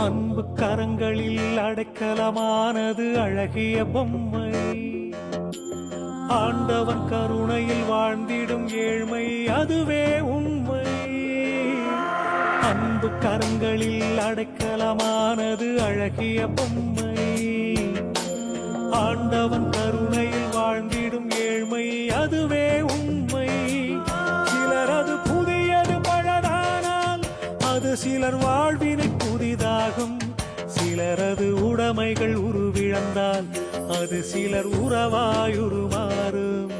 அன்பு கரங்களில் அடைக்கலமானது அழகிய பொம்மை. ஆண்டவன் கருணையில் வாழ்ந்திடும் ஏழ்மை அதுவே உண்மை. அன்பு கரங்களில் அடைக்கலமானது அழகிய பொம்மை. ஆண்டவன் கருணையில் வாழ்ந்திடும் ஏழ்மை அதுவே உண்மை. சிலர் அது புதியது பழதானால் அது சிலர் வாழ்வினை புதிதாகும். சிலரது உடைமைகள் உருவிழந்தால் அது சிலர் உறவாயுருமாறும்.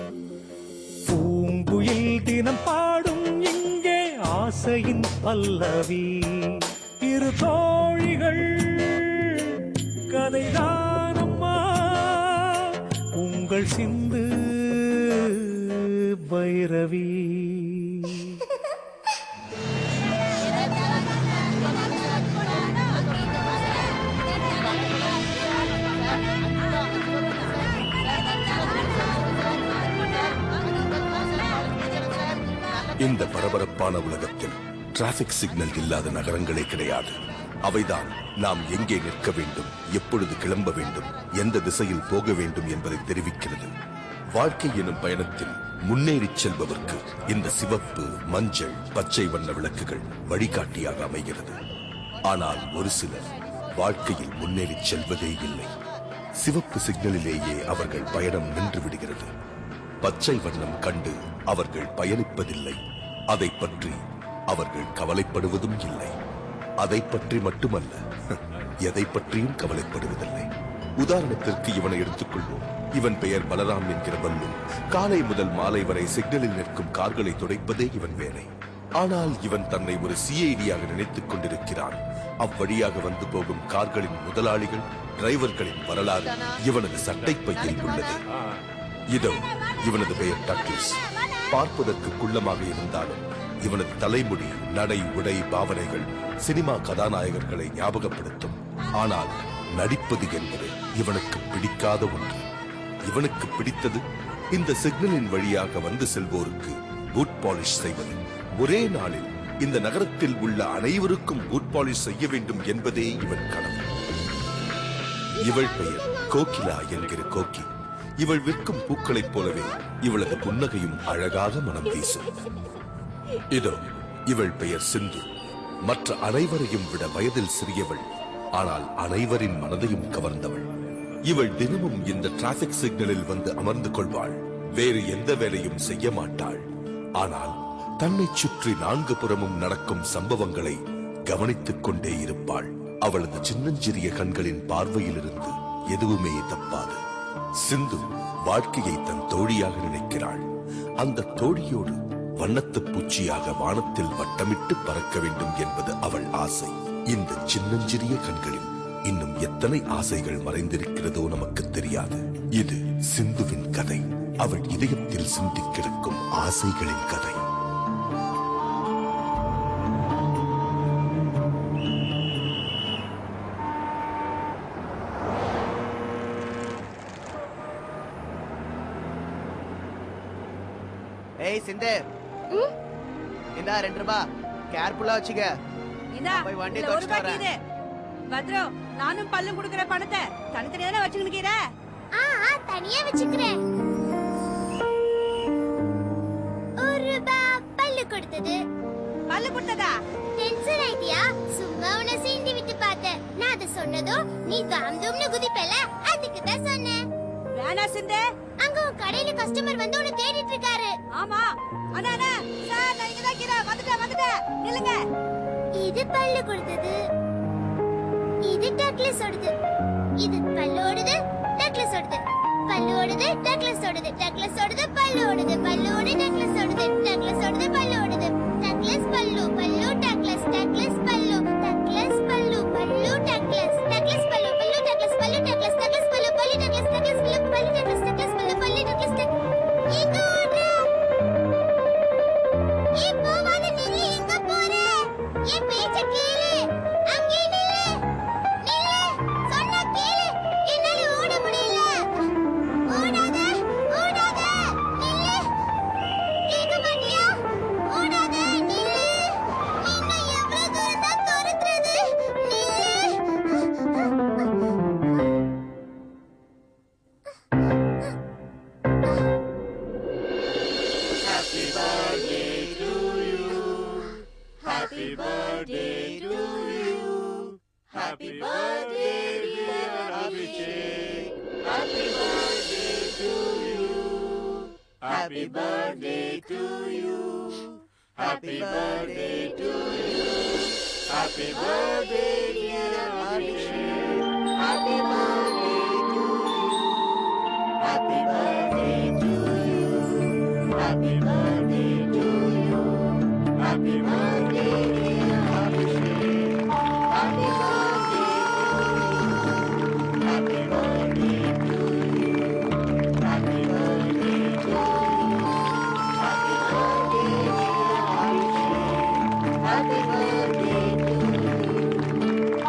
பூங்குயில் தினம் பாடும் இங்கே ஆசையின் பல்லவி. இரு தோழிகள் கதைதானம்மா உங்கள் சிந்து பைரவி. இந்த பரபரப்பான உலகத்தில் டிராபிக் சிக்னல் இல்லாத நகரங்களே கிடையாது. அவைதான் நாம் எங்கே நிற்க வேண்டும், எப்பொழுது கிளம்ப வேண்டும், எந்த திசையில் போக வேண்டும் என்பதை தெரிவிக்கிறது. வாழ்க்கை எனும் பயணத்தில் முன்னேறிச் செல்பவர்க்கு இந்த சிவப்பு, மஞ்சள், பச்சை வண்ண விளக்குகள் வழிகாட்டியாக அமைகிறது. ஆனால் ஒரு சிலர் வாழ்க்கையில் முன்னேறிச் செல்வதே இல்லை. சிவப்பு சிக்னலிலேயே அவர்கள் பயணம் நின்று விடுகிறது. பச்சை வண்ணம் கண்டு அவர்கள் பயணிப்பதில்லை. அதை பற்றி அவர்கள் கவலைப்படுவதும் இல்லை. அதை பற்றி மட்டுமல்ல, எதை பற்றியும் கவலைப்படுவதில்லை. உதாரணத்திற்கு இவனை எடுத்துக்கொள்வோம். இவன் பெயர் பலராம் என்கிற பல்லு. காலை முதல் மாலை வரை சிக்னலில் நிற்கும் கார்களை துடைப்பதே இவன் வேலை. ஆனால் இவன் தன்னை ஒரு சிஐடியாக நினைத்துக் கொண்டிருக்கிறான். அவ்வழியாக வந்து போகும் கார்களின் முதலாளிகள், டிரைவர்களின் வரலாறு இவனது சட்டைப்பையில் உள்ளது. இதோ இவனது பெயர் டக்ளஸ். பார்ப்பதற்கு குள்ளமாக இருந்தாலும் இவனது தலைமுடி, நடை, உடை, பாவனைகள் சினிமா கதாநாயகர்களை ஞாபகப்படுத்தும். ஆனால் நடிப்பது என்பது இவனுக்கு பிடிக்காத ஒன்று. இவனுக்கு பிடித்தது இந்த சிக்னலின் வழியாக வந்து செல்வோருக்கு பூட் பாலிஷ் செய்வது. ஒரே நாளில் இந்த நகரத்தில் உள்ள அனைவருக்கும் பூட் பாலிஷ் செய்ய வேண்டும் என்பதே இவன் கனவு. இவள் பெயர் கோகிலா என்கிற கோக்கி. இவள் விற்கும் பூக்களைப் போலவே இவளது புன்னகையும் அழகாக மனம் வீசும். இதோ இவள் பெயர் சிந்து. மற்ற அனைவரையும் விட வயதில் சிறியவள், ஆனால் அனைவரின் மனதையும் கவர்ந்தவள். இவள் தினமும் இந்த டிராபிக் சிக்னலில் வந்து அமர்ந்து கொள்வாள். வேறு எந்த வேலையும் செய்ய மாட்டாள். ஆனால் தன்னை சுற்றி நான்கு புறமும் நடக்கும் சம்பவங்களை கவனித்துக் கொண்டே இருப்பாள். அவளது சின்னஞ்சிறிய கண்களின் பார்வையிலிருந்து எதுவுமே தப்பாது. சிந்து வாழ்க்கையை தன் தோழியாக நினைக்கிறாள். அந்த தோழியோடு வண்ணத்து பூச்சியாக வானத்தில் வட்டமிட்டு பறக்க வேண்டும் என்பது அவள் ஆசை. இந்த சின்னஞ்சிறிய கண்களில் இன்னும் எத்தனை ஆசைகள் மறைந்திருக்கிறதோ நமக்கு தெரியாது. இது சிந்துவின் கதை. அவள் இதயத்தில் சிந்தி கிடக்கும் ஆசைகளின் கதை. ஏய் சிந்து, இந்தா 2 ரூபாய் கேர்ஃபுல்லா வச்சுக்க. போய் வண்டி தொடச்சிட்டு வரேன். பத்ரம், நானும் பல்லும் குடுக்குற பணத்தை தனித்தனியா தானே வச்சுக்கிற? தனியா வச்சுக்கிறேன். 1 ரூபாய் பல்லு கொடுத்தது. பல்லு கொடுத்ததா? டென்ஷன் ஆயிட்டியா? சும்மா உன்னை சீண்டி விட்டு பார்த்தேன். நான் அதை சொன்னதும் நீ தாம்தும்னு குதிப்பல, அதுக்கு தான் சொன்னேன். வேணா சிந்து, அங்க உன் கடையில கஸ்டமர் வந்து உன்னை தேடிட்டு இருக்காரு. ஆமா அண்ணா அண்ணா சார், நான் இங்க தான் இருக்கேன். வந்துட்டேன் நில்லுங்க. இது பல்லு கொடுத்தது, இது டக்ளஸ் ஓடுது. இது பல்லு ஓடுது, டக்ளஸ் ஓடுது. பல்லு ஓடுது, டக்ளஸ் ஓடுது. டக்ளஸ் ஓடுது, பல்லு ஓடுது. பல்லு ஓடி டக்ளஸ் ஓடுது. டக்ளஸ் ஓடுது, பல்லு ஓடுது. டக்ளஸ் பல்லு, பல்லு டக்ளஸ். டக்ளஸ் பல்லு, டக்ளஸ் பல்லு, பல்லு டக்ளஸ். டக்ளஸ் பல்லு, பல்லு டக்ளஸ். பல்லு டக்ளஸ். டக்ளஸ் பல்லு, பல்லு டக்ளஸ். டக்ளஸ் பல்லு, பல்லு டக்ளஸ். டக்ளஸ் பல்லு, பல்லு டக்ளஸ். எங்க ஓடுற? ஏ போவாத, நில்லு. எங்க போற? என் பேச்ச கேளு. அங்கே நில்லு. நில்லு. சொன்னா கேளு. என்னால ஓட முடியல. ஓடாத, ஓடாத. நில்லு. கேட்க மாட்டியா? ஓடாத. Happy birthday to you. Happy birthday dear Abhishek. Happy birthday to you. Happy birthday to you. Happy birthday to you. Happy birthday dear Abhishek. Happy birthday to you. Happy birthday to you. Happy birthday to you. Happy birthday dear Abhishek. Happy birthday to you. Happy birthday to you. Happy birthday to you. Happy birthday to you. Happy birthday to you.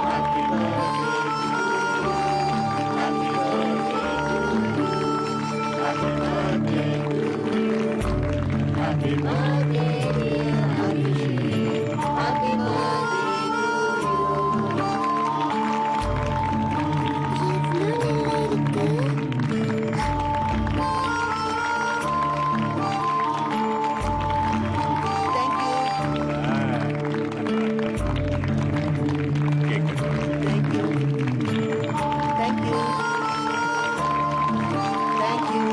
Happy birthday to you. Happy birthday to you. Happy birthday dear Abhishek. Happy birthday to you. Thank you. Cake. Thank you. Thank you. Thank you.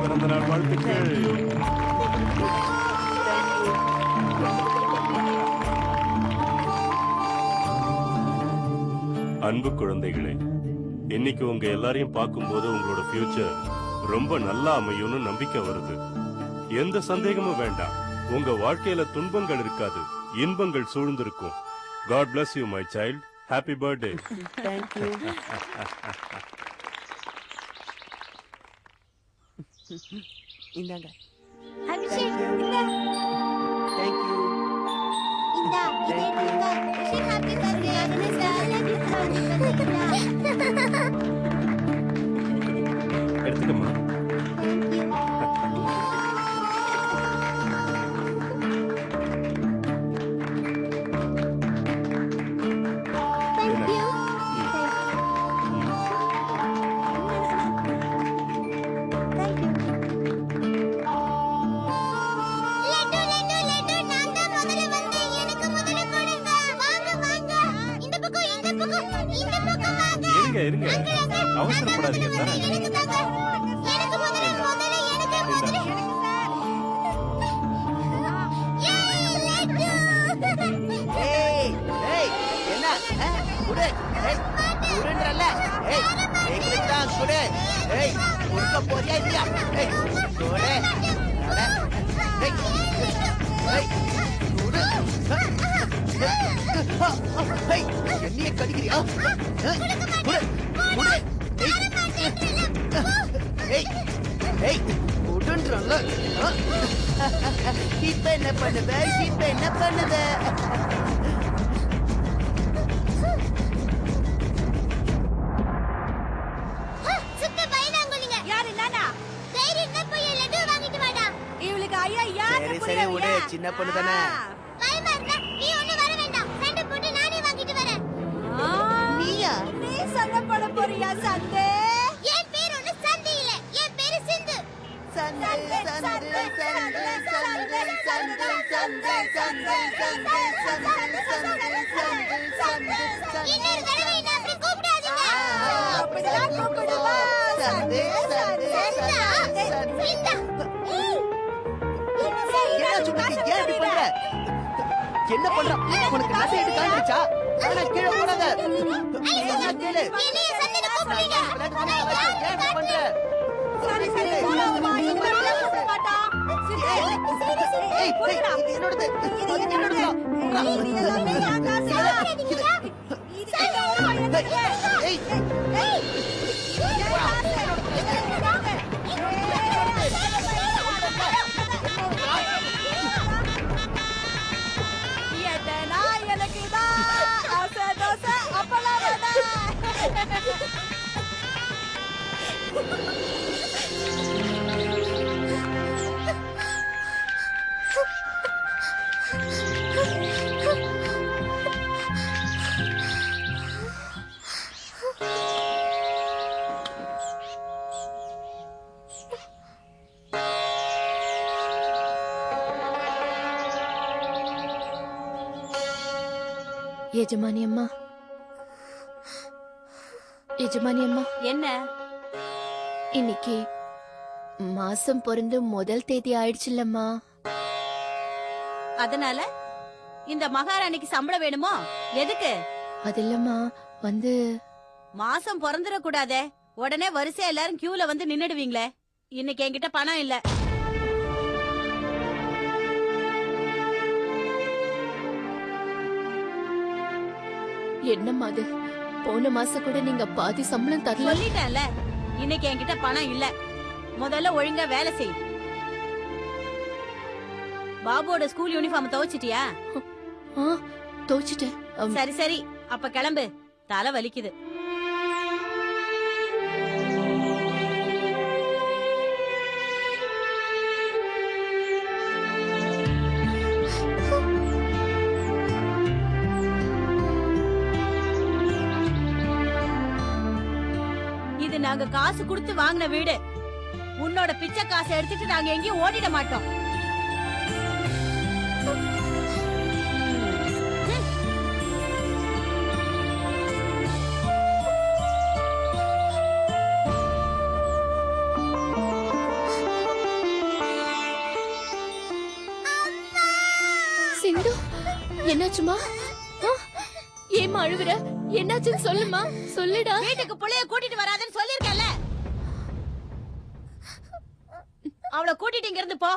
பிறந்த நாள் வாழ்த்துக்கள். Thank you. அன்பு குழந்தைகளே, இன்னைக்கு உங்க எல்லாரையும் பார்க்கும்போது உங்களோட ஃபியூச்சர் ரொம்ப நல்லா அமையும்னு நம்பிக்கை வருது. எந்த சந்தேகமும் வேண்டாம். உங்க வாழ்க்கையில துன்பங்கள் இருக்காது, இன்பங்கள் சூழ்ந்திருக்கும். God bless you my child. Happy birthday. Thank you. இந்தாங்க. Abhishek Thank you. Thank you. இந்தா இதை எடுத்துக்க. Abhishek happy birthday. எடுத்துக்கம்மா. Thank you. லட்டு லட்டு லட்டு நான் தான் முதல்ல வந்தேன். எனக்கு முதல்ல கொடுங்க. வாங்க வாங்க. இந்த பக்கம் வாங்க. இருங்க. அவசரப்படாதீங்க சார். எனக்கு தாங்க. எனக்கு முதல்ல எனக்கு முதல்ல. ஏய் லட்டு. ஏய் ஏய் என்ன குடு ஏய் குடுன்றல்ல ஏய் எங்களுக்கு தான் குடு ஏய் குடுக்க போறியா இல்லையா ஏய் குடு அட ஏய் ஏய் குடு ஏய் என்னைய கடிக்கிறியா குடு குடு ஏய் ஏய் குடுன்றல்ல இப்ப என்ன பண்ணுவ சுத்த பயந்தாங்குளிங்க. யாரு நானா? தைரியமா போய் லட்டு வாங்கிட்டு வாடா. இவளுக்கு ஐயா யாரு சரி சரி விடு சின்ன பொண்ணு தானே பயமா இருந்தா நீ ஒண்ணு வர வேண்டாம். சண்டை போட்டு நானே வாங்கிட்டு வரேன். நீயா நீ சண்டை போட போறியா சண்டே? என் பேர் ஒண்ணு சந்தி இல்ல. என் பேரு சிந்து. சண்டை சண்டை சண்டை சண்டை சண்டை சண்டை சண்டை சண்டை இன்னொரு தடவை என்ன அப்படி கூப்பிடாதீங்க. அப்படிதான் கூப்பிடுவா. சண்டை சண்டை சண்டை சண்டை சிந்தா. என்ன சுத்தி ஏன் இப்படி பண்ற என்ன பண்ற உனக்கு நசை எடுத்து காமிச்சா ஆனா கீழே போடாத என்ன கேளு என்னைய சந்தில கூப்பிடுங்க. ஏன் இப்படி பண்ற சரி சரி போடாதம்மா. இவன் பேச மாட்டான். ஏய் ஏய் இது என்னோடது இது என்னோடது நீ எல்லாமே என் காசா? ஏய் எனக்கு தான் ஆசை தோசை அப்பெல்லாம் எஜமானி அம்மா, எஜமானி அம்மா, என்ன இன்னைக்கு மாசம் பிறந்து முதல் தேதி ஆயிடுச்சுல்லம்மா. அதனால இந்த மகாராணிக்கு சம்பளம் வேணுமோ? எதுக்கு? அது இல்லம்மா, வந்து மாசம் பிறந்துட கூடாதே. உடனே வரிசையா எல்லாரும் கியூல வந்து நின்னுடுவீங்களே. இன்னைக்கு என்கிட்ட பணம் இல்ல. என்னம்மா அது? போன மாசம் கூட நீங்க பாதி சம்பளம் தரல. சொல்லிட்டேன்ல, இன்னைக்கு என்கிட்ட பணம் இல்ல. முதல்ல ஒழுங்கா வேலை செய். பாபுவோட ஸ்கூல் யூனிஃபார்ம் துவைச்சிட்டியா? துவைச்சிட்டேன். சரி சரி, அப்ப கிளம்பு. தலை வலிக்குது. இது நாங்க காசு கொடுத்து வாங்கின வீடு. உன்னோட பிச்சை காசை எடுத்துட்டு நாங்க எங்கேயும் ஓடிட மாட்டோம். சிந்து, என்னாச்சுமா? ஏமா அழுவுற? என்னாச்சுன்னு சொல்லுமா, சொல்லுடா. வீட்டுக்கு புள்ளைய கூட்டிட்டு வராதன்னு சொல்லிருக்கல. அவளை கூட்டிட்டு இங்க இருந்து போ.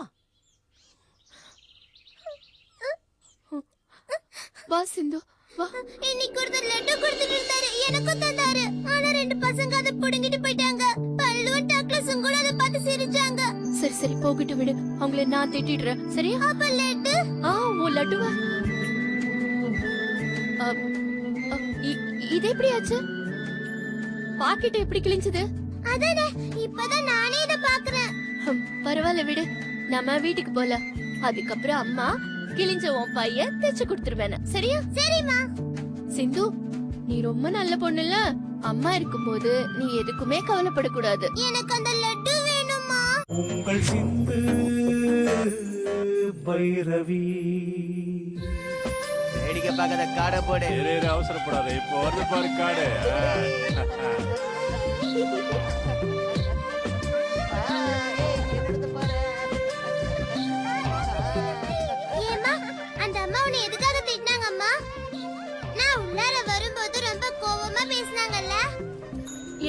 வா சிந்து, வா. இன்னைக்கு ஒருத்தர் லட்டு கொடுத்துட்டு இருந்தாரு, எனக்கும் தந்தாரு. ஆனா 2 பசங்க அதை புடுங்கிட்டு போயிட்டாங்க. பல்லுவும் டக்ளஸும் கூட அதை பார்த்து சிரிச்சாங்க. சரி சரி, போகிட்டு விடு. அவங்கள நான் திட்டிடுறேன், சரியா? அப்ப லட்டு ஓ லட்டுவா? இது எப்படி ஆச்சு? பாக்கெட் எப்படி கிழிஞ்சது? அதானே, இப்பதான் நானே இத பாக்குறேன். பரவாயில்ல விடு, நம்ம வீட்டுக்கு போல. அதுக்கப்புறம் அம்மா கிழிஞ்ச உன் பைய தைச்சு கொடுத்துருவேன், சரியா? சரிம்மா. சிந்து, நீ ரொம்ப நல்ல பொண்ணுல. அம்மா இருக்கும்போது நீ எதுக்குமே கவலைப்படக்கூடாது. எனக்கு அந்த லட்டு வேணும்மா. உங்கள் சிந்து பைரவி. வேடிக்கை பார்க்காத காடை போடு. அவசரப்படாத, இப்போ வந்து பாரு காடு. ஏம்மா, அந்த அம்மா உன்னை எதுக்காக திட்டினாங்கம்மா? நான் உள்ளார வரும்போது ரொம்ப கோவமா பேசினாங்கல்ல.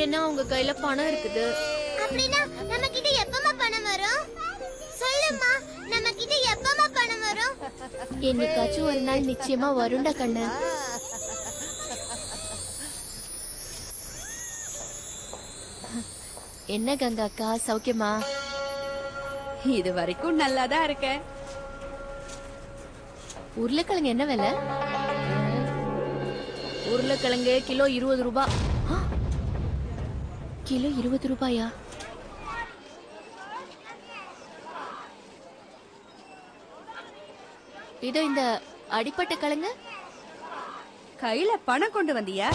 ஏன்னா உங்க கையில பணம் இருக்குது. அப்படின்னா நம்ம கிட்ட எப்பமா பணம் வரும்? சொல்லுமா, நம்ம கிட்ட எப்பமா பணம் வரும்? என்னைக்காச்சும் ஒரு நாள் நிச்சயமா வரும்டா கண்ணு. என்ன கங்காக்கா, சௌக்கியமா? இது வரைக்கும் நல்லாதான் இருக்கேன். உருளைக்கிழங்கு என்ன விலை? உருளைக்கிழங்கு கிலோ 20 ரூபாய். கிலோ 20 ரூபாயா? இதோ இந்த அடிப்பட்ட கிழங்கு. கையில பணம் கொண்டு வந்தியா?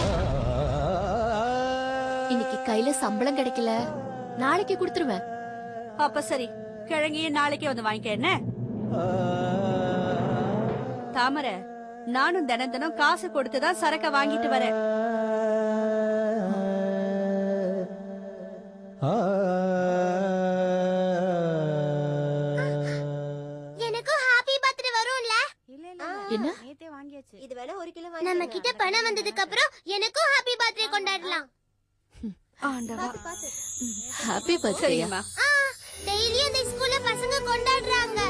இன்னைக்கு கையில சம்பளம் கிடைக்கல, நாளைக்கு கொடுத்துருவேன். அப்ப சரி, கிழங்கையும் நாளைக்கே வந்து வாங்கிக்க. என்ன தாமரை, நானும் தினம் தினம் காசு கொடுத்துதான் சரக்க வாங்கிட்டு வரேன். எனக்கும் ஹாப்பி பர்த்டே வரும்ல? என்ன? இது வேணா 1 கிலோ வாங்கி. நம்ம கிட்ட பணம் வந்ததுக்கு அப்புறம் எனக்கும் ஹாப்பி பர்த்டே கொண்டாடலாம். Happy birthday. டெய்லியும் இந்த ஸ்கூல்ல பசங்க கொண்டாடுறாங்க.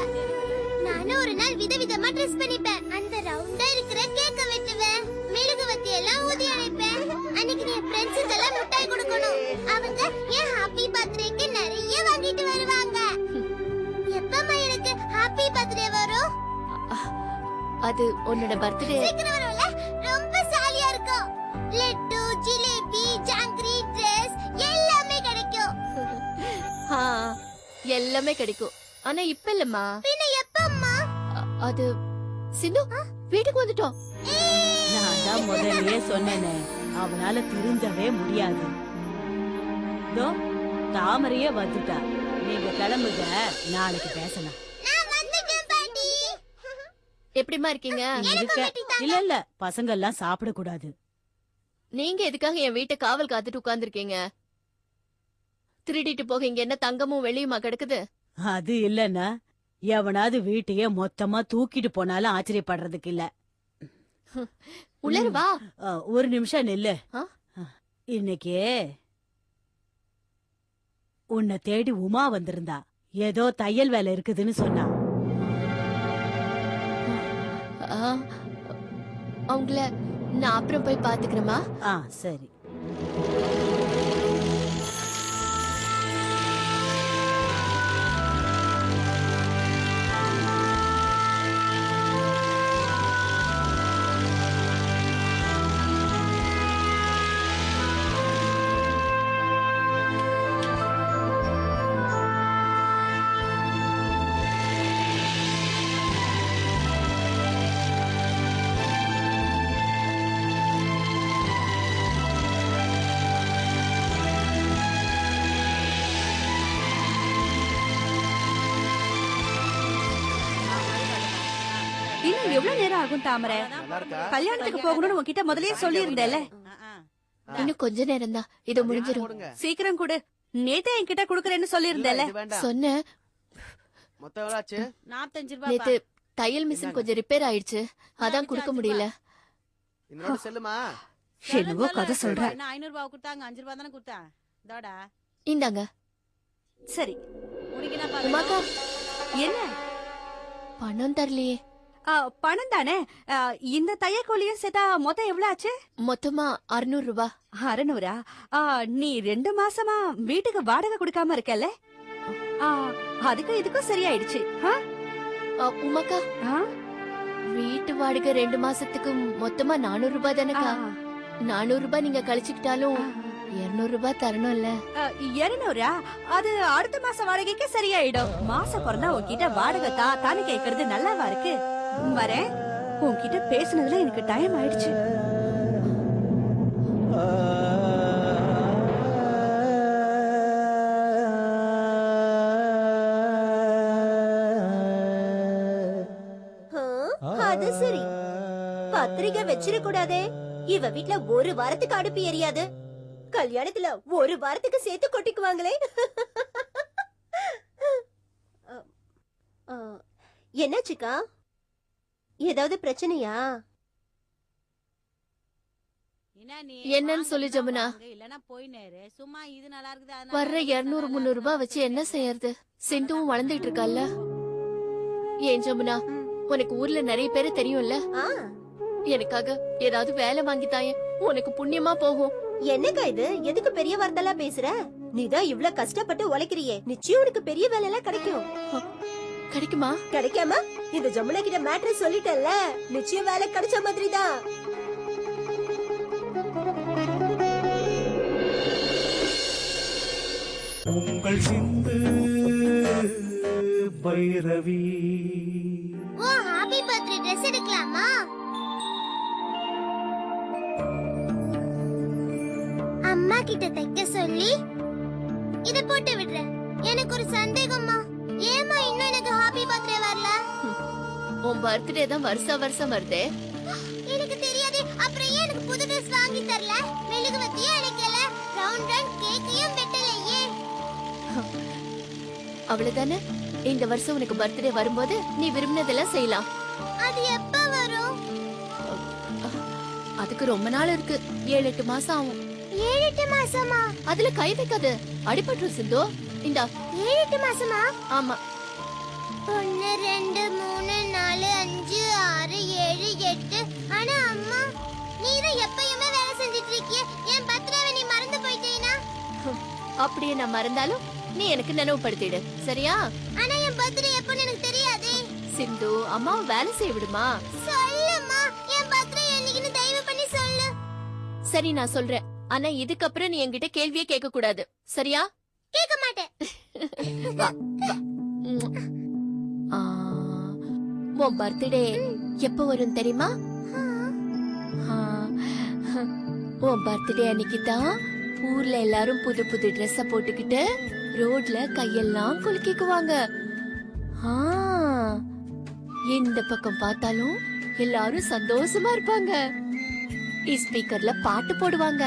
நானும் ஒரு நாள் விதவிதமா ட்ரெஸ் பண்ணிப்பேன். அந்த ரவுண்டா இருக்கிற கேக்க வெட்டுவேன், மெழுகுவர்த்தி எல்லாம் ஊதி அணைப்பேன். அன்னைக்கு என் ஃப்ரெண்ட்ஸுக்கு எல்லாம் மிட்டாய் கொடுக்கணும். அவங்க என் ஹாப்பி பர்த்டேக்கு நிறைய வாங்கிட்டு வருவாங்க. எப்பமா எனக்கு ஹாப்பி பர்த்டே வரும்? அது உன்னோட பர்த்டே. சீக்கிரம் வரும்ல? ரொம்ப ஜாலியா இருக்கும். லட்டு, ஜிலேபி, ஜாங்கிரி, ட்ரெஸ் எல்லாமே கிடைக்கும். எல்லாமே கிடைக்கும். ஆனா இப்ப இல்லம்மா. பின்ன எப்பம்மா? அது சிந்து, வீட்டுக்கு வந்துட்டோம். நான் தான் முதல்லயே சொன்னேனே, அவனால திருந்தவே முடியாது. தாமரையே வந்துட்டா. நீங்க கிளம்புங்க, நாளைக்கு பேசலாம். நான் வந்துட்டேன் பாட்டி. எப்படிமா இருக்கீங்க? இல்ல இல்ல பசங்க எல்லாம் சாப்பிட கூடாது. நீங்க எதுக்காக என் வீட்டை காவல் காத்துட்டு உட்கார்ந்துருக்கீங்க? திருடிட்டு போக இங்க என்ன தங்கமும் வெள்ளியுமா கிடக்குது? அது இல்லன்னா எவனாவது வீட்டையே மொத்தமா தூக்கிட்டு போனாலும் ஆச்சரியப்படுறதுக்கு இல்ல. உள்ளர வா. ஒரு நிமிஷம் நில்லு. இன்னைக்கு உன்னை தேடி உமா வந்திருந்தா. ஏதோ தையல் வேலை இருக்குதுன்னு சொன்னா. அவங்கள நான் அப்புறம் போய் பாத்துக்கிறேமா. சரி. இன்னும் எவ்வளவு நேரம் ஆகும் தாமரை? கல்யாணத்துக்கு போகணும்னு உன்கிட்ட முதல்லயே சொல்லி இருந்தேல. இன்னும் கொஞ்ச நேரம் தான், இது முடிஞ்சிரும். சீக்கிரம் கொடு. நேத்தே என்கிட்ட குடுக்கறேன்னு சொல்லி இருந்தேல. சொன்னேன். மொத்தம் எவ்வளவு ஆச்சு? 45 நேத்து ரூபாய். தையல் மிஷின் கொஞ்சம் ரிப்பேர் ஆயிடுச்சு, அதான் கொடுக்க முடியல. என்னோட செல்லுமா. என்னவோ கதை சொல்ற. 500 ரூபாய் கொடுத்தாங்க. 5 ரூபாய் தானே கொடுத்தா. தோடா இந்தாங்க. சரி. உனக்கு என்ன பாரு? உமாக்கா, என்ன பணம் தரலையே. பணம் தானே. இந்த தையக்கூலியும் சேர்த்தா மொத்தம் எவ்வளவு ஆச்சு? மொத்தமா 600 ரூபாய். 600? நீ 2 மாசமா வீட்டுக்கு வாடகை கொடுக்காம இருக்கல. அதுக்கும் இதுக்கும் சரியாயிடுச்சு. உமாக்கா, வீட்டு வாடகை 2 மாசத்துக்கு மொத்தமா 400 ரூபாய் தானக்கா. 400 ரூபாய் நீங்க கழிச்சுக்கிட்டாலும் 200 ரூபாய் தரணும்ல. 200? அது அடுத்த மாசம் வாடகைக்கு சரியாயிடும். மாசம் பிறந்தா உன்கிட்ட வாடகை தானு கேக்குறது நல்லாவா இருக்கு? வரேன். உன்கிட்ட பேசுனதுல எனக்கு டைம் ஆயிடுச்சு. அது சரி, பத்திரிக்கை வச்சிட கூடாதே. இவ வீட்ல ஒரு வாரத்துக்கு அடுப்பு எரியாது. கல்யாணத்துல ஒரு வாரத்துக்கு சேர்த்து கொட்டிக்குவாங்களே. என்னாச்சுக்கா? ஏதாவது பிரச்சனையா? என்னன்னு சொல்லு ஜமுனா. இல்லனா போய் நேரு. சும்மா இது நல்லா இருக்குது. வர்ற 200 300 ரூபாய் வச்சு என்ன செய்யறது? சிந்துவும் வளர்ந்துட்டு இருக்கால. ஏன் ஜமுனா, உனக்கு ஊர்ல நிறைய பேரு தெரியும்ல. எனக்காக ஏதாவது வேலை வாங்கி தாயே, உனக்கு புண்ணியமா போகும். என்னக்கா இது? எதுக்கு பெரிய வார்த்தைலாம் பேசுற? நீதான் இவ்ளோ கஷ்டப்பட்டு உழைக்கிறியே, நிச்சயம் உனக்கு பெரிய வேலை எல்லாம் கிடைக்கும். கிடைக்குமா? கிடைக்காம? இந்த ஜமுனா கிட்ட மேட்டர் சொல்லிட்டல்ல, நிச்சயம் வேலை கிடைச்ச மாதிரிதான். உங்கள் சிந்து பைரவி. ஓ, ஹாப்பி பர்த்டே ட்ரெஸ் எடுக்கலாமா? அம்மா கிட்ட தைக்க சொல்லி இத போட்டு விடுறேன். எனக்கு ஒரு சந்தேகம்மா, ஏமா இன்னும் எனக்கு ஹாப்பி பர்த்டே வரல? உன் பர்த்டே தான் வருஷம் வருதே. எனக்கு தெரியாது. அப்புறம் ஏன் எனக்கு புது ட்ரெஸ் வாங்கி தரல? மெழுகுவர்த்தியே அணைக்கல, ரவுண்ட் ரவுண்ட் கேக்கையும் வெட்டலையே. அவ்வளவுதானே. இந்த வருஷம் உனக்கு பர்த்டே வரும்போது நீ விரும்பினதெல்லாம் செய்யலாம். அது எப்ப வரும்? அதுக்கு ரொம்ப நாள் இருக்கு. 7-8 மாசம் ஆகும். 7-8 மாசமா? அதுல கை வைக்காத, அடிபட்டு சிந்து. இந்தா. 7-8 மாசமா? ஆமா. 1 2 3 4 5 6 7 8. ஆனா அம்மா, நீதான் எப்பயுமே வேலை செஞ்சிட்டு இருக்கியே, என் பர்த்டேவை நீ மறந்து போயிட்டேனா? அப்படியே நான் மறந்தாலும் நீ எனக்கு நினைவுபடுத்திடு, சரியா? ஆனா என் பர்த்டே எப்பன்னு எனக்கு தெரியாதே. சிந்து, அம்மாவை வேலை செய்ய விடுமா? சொல்லுமா, என் பர்த்டே என்னைக்குன்னு தயவு பண்ணி சொல்லு. சரி, நான் சொல்றேன். ஆனா இதுக்கப்புறம் நீ என்கிட்ட கேள்வியே கேட்க கூடாது, சரியா? கேட்க மாட்டேன். வா, வா. உன் பர்த்டே எப்ப வரும் தெரியுமா? உன் பர்த்டே அன்னைக்கு தான் ஊர்ல எல்லாரும் புது புது ட்ரெஸ்ஸ போட்டுக்கிட்டு ரோட்ல கையெல்லாம் குலுக்கிக்குவாங்க. எந்த பக்கம் பார்த்தாலும் எல்லாரும் சந்தோஷமா இருப்பாங்க. ஸ்பீக்கர்ல பாட்டு போடுவாங்க,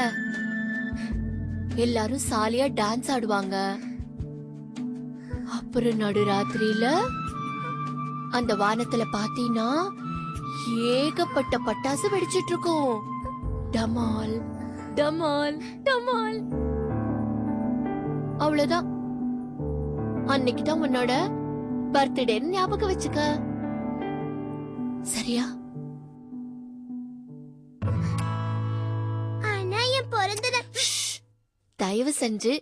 எல்லாரும் சாலியா டான்ஸ் ஆடுவாங்க. அப்புறம் நடுராத்திரியில அந்த வானத்துல பாத்தீங்கன்னா ஏகப்பட்ட பட்டாசு வெடிச்சிட்டு இருக்கும். டமால் டமால் டமால். அவ்வளவுதான். அன்னைக்குதான் உன்னோட பர்த்டேன்னு ஞாபகம் வச்சுக்க, சரியா? ஆனா என் பிறந்தத தயவு செஞ்சு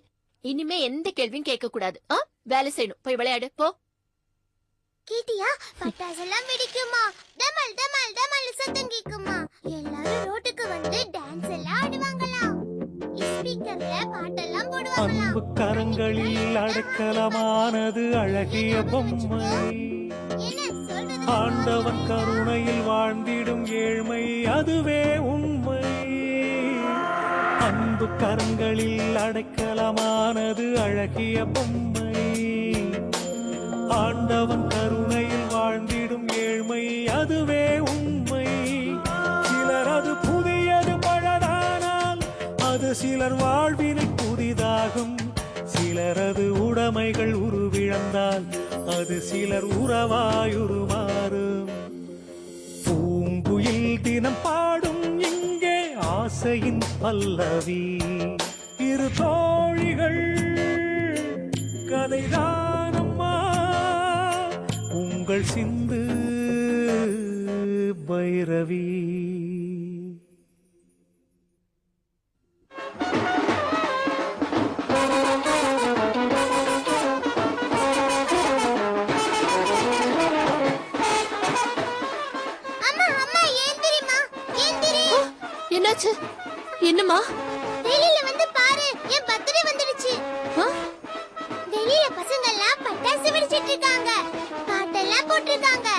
இனிமே எந்த கேள்வியும் கேட்க கூடாது. வேலை செய்யணும். போய் விளையாடு போ. கேட்டியா? பட்டாசெல்லாம் வெடிக்குமா, டமல் டமல் டமல் சத்தம் கேக்குமா, எல்லாரும் ரோட்டுக்கு வந்து டான்ஸ் எல்லாம் ஆடுவாங்களாம், ஸ்பீக்கர்ல பாட்டெல்லாம் போடுவாங்களாம். அன்பு கரங்களில் அடக்கலமானது அழகிய பொம்மை. என்ன சொல்றது? ஆண்டவன் கருணையில் வாழ்ந்திடும் ஏழ்மை அதுவே உண்மை. அன்பு கரங்களில் அடக்கலமானது அழகிய பொம்மை. ஆண்டவன் கருணையில் வாழ்ந்திடும் ஏழ்மை அதுவே உண்மை. சிலர் அது புதியது பழதானால் அது சிலர் வாழ்வினை புதிதாகும். சிலரது உடைமைகள் உருவிழந்தால் அது சிலர் உறவாயுருமாறும். பூங்குயில் தினம் பாடும் இங்கே ஆசையின் பல்லவி. இரு தோழிகள் கதைதானம்மா உங்கள் சிந்து பைரவி. என்னாச்சு? என்னம்மா? வெளியில வந்து பாரு, என் பர்த்டே வந்துடுச்சு. வெளியில பசங்க எல்லாம் பட்டாசு வெடிச்சிட்டு இருக்காங்க, பாட்டெல்லாம் போட்டிருக்காங்க.